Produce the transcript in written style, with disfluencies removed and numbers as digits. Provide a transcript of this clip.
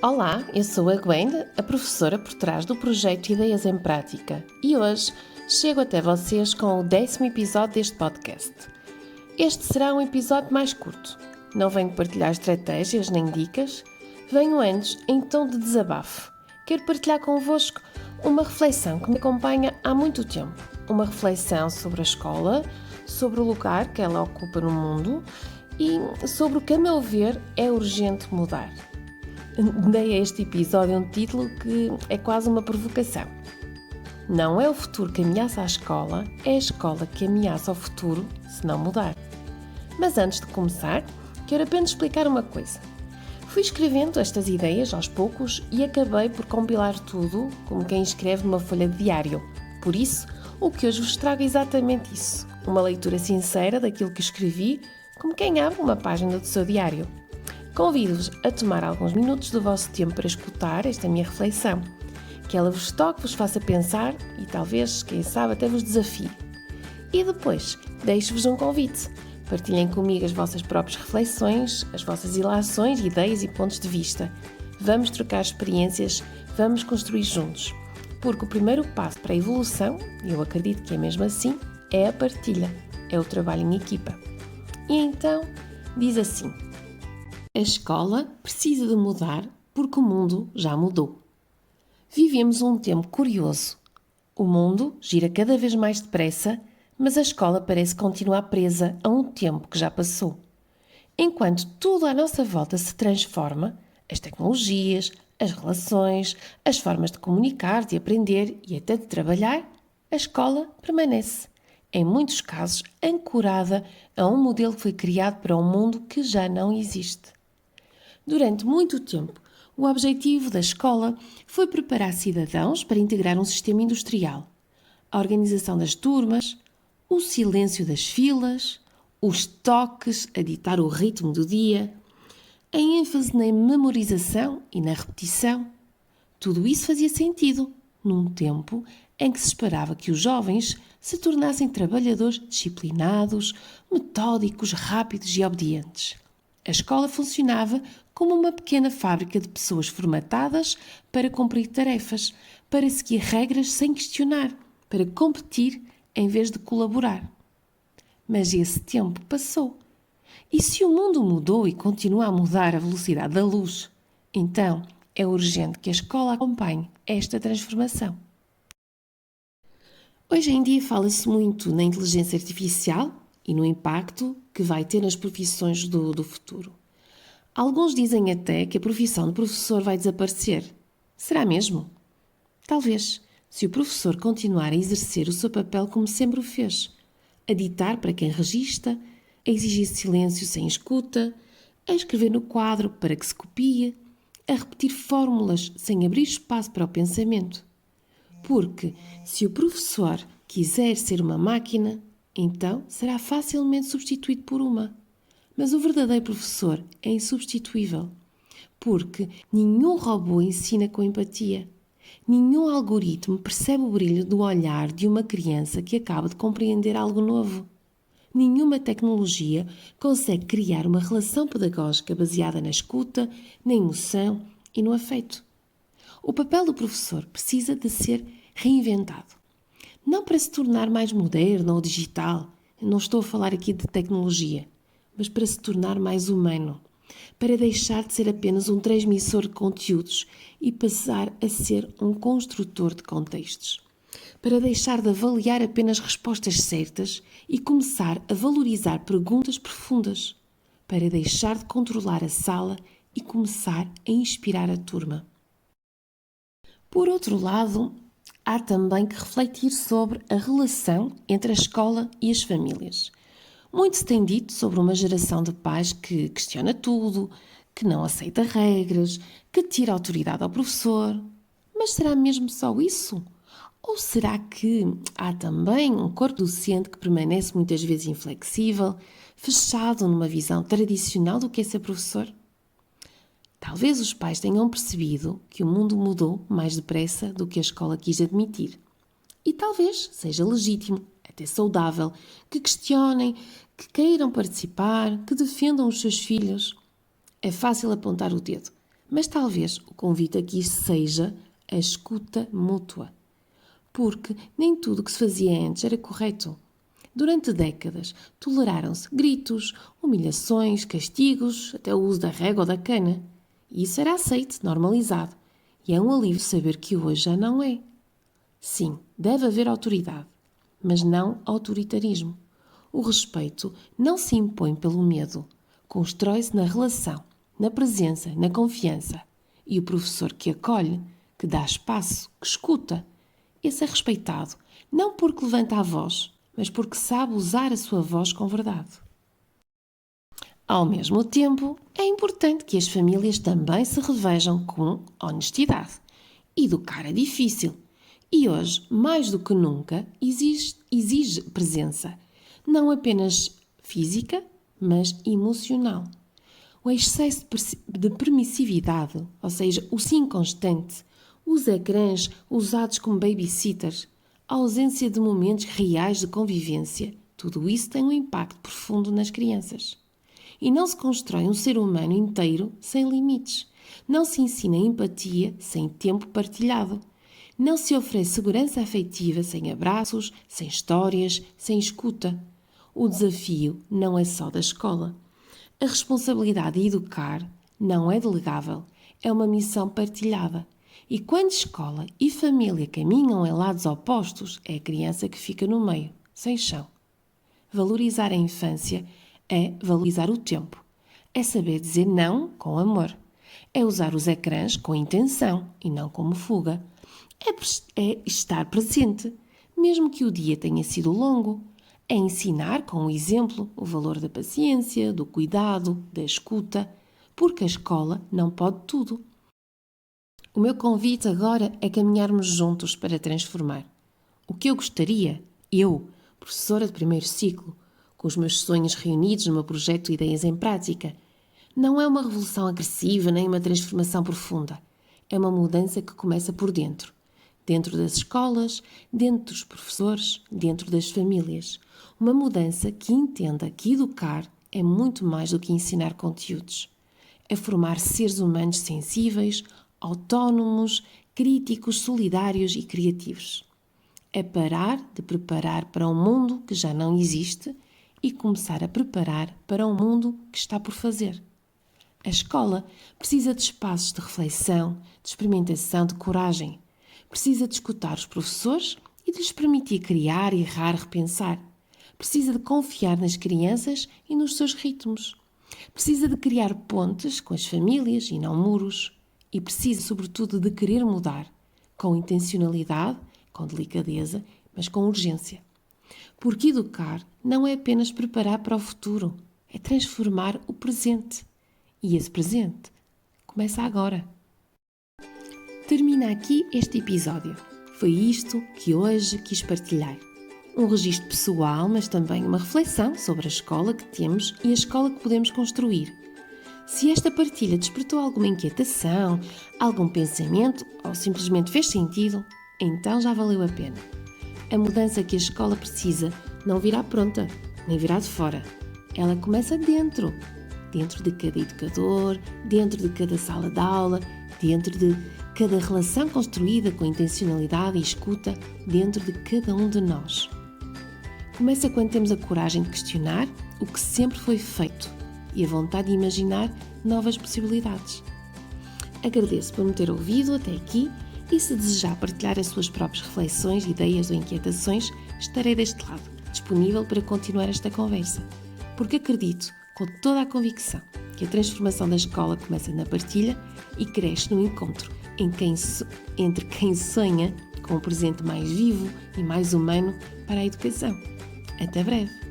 Olá, eu sou a Gwen, a professora por trás do projeto Ideias em Prática, e hoje chego até vocês com o 10º episódio deste podcast. Este será um episódio mais curto. Não venho partilhar estratégias nem dicas, venho antes em tom de desabafo. Quero partilhar convosco uma reflexão que me acompanha há muito tempo. Uma reflexão sobre a escola, sobre o lugar que ela ocupa no mundo e sobre o que, a meu ver, é urgente mudar. Dei a este episódio um título que é quase uma provocação. Não é o futuro que ameaça a escola, é a escola que ameaça o futuro se não mudar. Mas antes de começar, quero apenas explicar uma coisa. Fui escrevendo estas ideias aos poucos e acabei por compilar tudo como quem escreve numa folha de diário. Por isso, o que hoje vos trago é exatamente isso. Uma leitura sincera daquilo que escrevi, como quem abre uma página do seu diário. Convido-vos a tomar alguns minutos do vosso tempo para escutar esta minha reflexão. Que ela vos toque, vos faça pensar e talvez, quem sabe, até vos desafie. E depois, deixo-vos um convite. Partilhem comigo as vossas próprias reflexões, as vossas ilações, ideias e pontos de vista. Vamos trocar experiências, vamos construir juntos. Porque o primeiro passo para a evolução, e eu acredito que é mesmo assim, é a partilha, é o trabalho em equipa. E então, diz assim: a escola precisa de mudar porque o mundo já mudou. Vivemos um tempo curioso. O mundo gira cada vez mais depressa, mas a escola parece continuar presa a um tempo que já passou. Enquanto tudo à nossa volta se transforma, as tecnologias, as relações, as formas de comunicar, de aprender e até de trabalhar, a escola permanece, em muitos casos, ancorada a um modelo que foi criado para um mundo que já não existe. Durante muito tempo, o objetivo da escola foi preparar cidadãos para integrar um sistema industrial. A organização das turmas, o silêncio das filas, os toques a ditar o ritmo do dia, a ênfase na memorização e na repetição. Tudo isso fazia sentido num tempo em que se esperava que os jovens se tornassem trabalhadores disciplinados, metódicos, rápidos e obedientes. A escola funcionava como uma pequena fábrica de pessoas formatadas para cumprir tarefas, para seguir regras sem questionar, para competir em vez de colaborar. Mas esse tempo passou. E se o mundo mudou e continua a mudar a velocidade da luz, então é urgente que a escola acompanhe esta transformação. Hoje em dia fala-se muito na inteligência artificial e no impacto que vai ter nas profissões do futuro. Alguns dizem até que a profissão de professor vai desaparecer. Será mesmo? Talvez, se o professor continuar a exercer o seu papel como sempre o fez, a ditar para quem registra, a exigir silêncio sem escuta, a escrever no quadro para que se copie, a repetir fórmulas sem abrir espaço para o pensamento. Porque, se o professor quiser ser uma máquina, então será facilmente substituído por uma. Mas o verdadeiro professor é insubstituível, porque nenhum robô ensina com empatia. Nenhum algoritmo percebe o brilho do olhar de uma criança que acaba de compreender algo novo. Nenhuma tecnologia consegue criar uma relação pedagógica baseada na escuta, na emoção e no afeto. O papel do professor precisa de ser reinventado. Não para se tornar mais moderno ou digital, não estou a falar aqui de tecnologia, mas para se tornar mais humano, para deixar de ser apenas um transmissor de conteúdos e passar a ser um construtor de contextos, para deixar de avaliar apenas respostas certas e começar a valorizar perguntas profundas, para deixar de controlar a sala e começar a inspirar a turma. Por outro lado, há também que refletir sobre a relação entre a escola e as famílias. Muito se tem dito sobre uma geração de pais que questiona tudo, que não aceita regras, que tira autoridade ao professor. Mas será mesmo só isso? Ou será que há também um corpo docente que permanece muitas vezes inflexível, fechado numa visão tradicional do que é ser professor? Talvez os pais tenham percebido que o mundo mudou mais depressa do que a escola quis admitir. E talvez seja legítimo, até saudável, que questionem, que queiram participar, que defendam os seus filhos. É fácil apontar o dedo, Mas talvez o convite aqui seja a escuta mútua, porque nem tudo o que se fazia antes era correto. Durante décadas, toleraram-se gritos, humilhações, castigos, até o uso da régua ou da cana. E isso era aceito, normalizado. E é um alívio saber que hoje já não é. Sim, deve haver autoridade, mas não autoritarismo. O respeito não se impõe pelo medo. Constrói-se na relação, na presença, na confiança. E o professor que acolhe, que dá espaço, que escuta, esse é respeitado, não porque levanta a voz, mas porque sabe usar a sua voz com verdade. Ao mesmo tempo, é importante que as famílias também se revejam com honestidade. Educar é difícil e hoje, mais do que nunca, exige presença, não apenas física, mas emocional. O excesso de permissividade, ou seja, o sim constante, os ecrãs usados como babysitters, a ausência de momentos reais de convivência, tudo isso tem um impacto profundo nas crianças. E não se constrói um ser humano inteiro sem limites. Não se ensina empatia sem tempo partilhado. Não se oferece segurança afetiva sem abraços, sem histórias, sem escuta. O desafio não é só da escola. A responsabilidade de educar não é delegável, é uma missão partilhada. E quando escola e família caminham em lados opostos, é a criança que fica no meio, sem chão. Valorizar a infância é valorizar o tempo. É saber dizer não com amor. É usar os ecrãs com intenção e não como fuga. É estar presente, mesmo que o dia tenha sido longo. É ensinar com o exemplo o valor da paciência, do cuidado, da escuta, porque a escola não pode tudo. O meu convite agora é caminharmos juntos para transformar. O que eu gostaria, eu, professora de primeiro ciclo, com os meus sonhos reunidos no meu projeto Ideias em Prática, não é uma revolução agressiva nem uma transformação profunda. É uma mudança que começa por dentro. Dentro das escolas, dentro dos professores, dentro das famílias. Uma mudança que entenda que educar é muito mais do que ensinar conteúdos. É formar seres humanos sensíveis, autónomos, críticos, solidários e criativos. É parar de preparar para um mundo que já não existe e começar a preparar para um mundo que está por fazer. A escola precisa de espaços de reflexão, de experimentação, de coragem. Precisa de escutar os professores e de lhes permitir criar, errar, repensar. Precisa de confiar nas crianças e nos seus ritmos. Precisa de criar pontes com as famílias e não muros. E precisa, sobretudo, de querer mudar, com intencionalidade, com delicadeza, mas com urgência. Porque educar não é apenas preparar para o futuro, é transformar o presente. E esse presente começa agora. Termina aqui este episódio. Foi isto que hoje quis partilhar. Um registro pessoal, mas também uma reflexão sobre a escola que temos e a escola que podemos construir. Se esta partilha despertou alguma inquietação, algum pensamento ou simplesmente fez sentido, então já valeu a pena. A mudança que a escola precisa não virá pronta, nem virá de fora. Ela começa dentro de cada educador, dentro de cada sala de aula, dentro de cada relação construída com intencionalidade e escuta, dentro de cada um de nós. Começa quando temos a coragem de questionar o que sempre foi feito e a vontade de imaginar novas possibilidades. Agradeço por me ter ouvido até aqui e se desejar partilhar as suas próprias reflexões, ideias ou inquietações, estarei deste lado, disponível para continuar esta conversa, porque acredito com toda a convicção que a transformação da escola começa na partilha e cresce no encontro entre quem sonha com um presente mais vivo e mais humano para a educação. Até breve!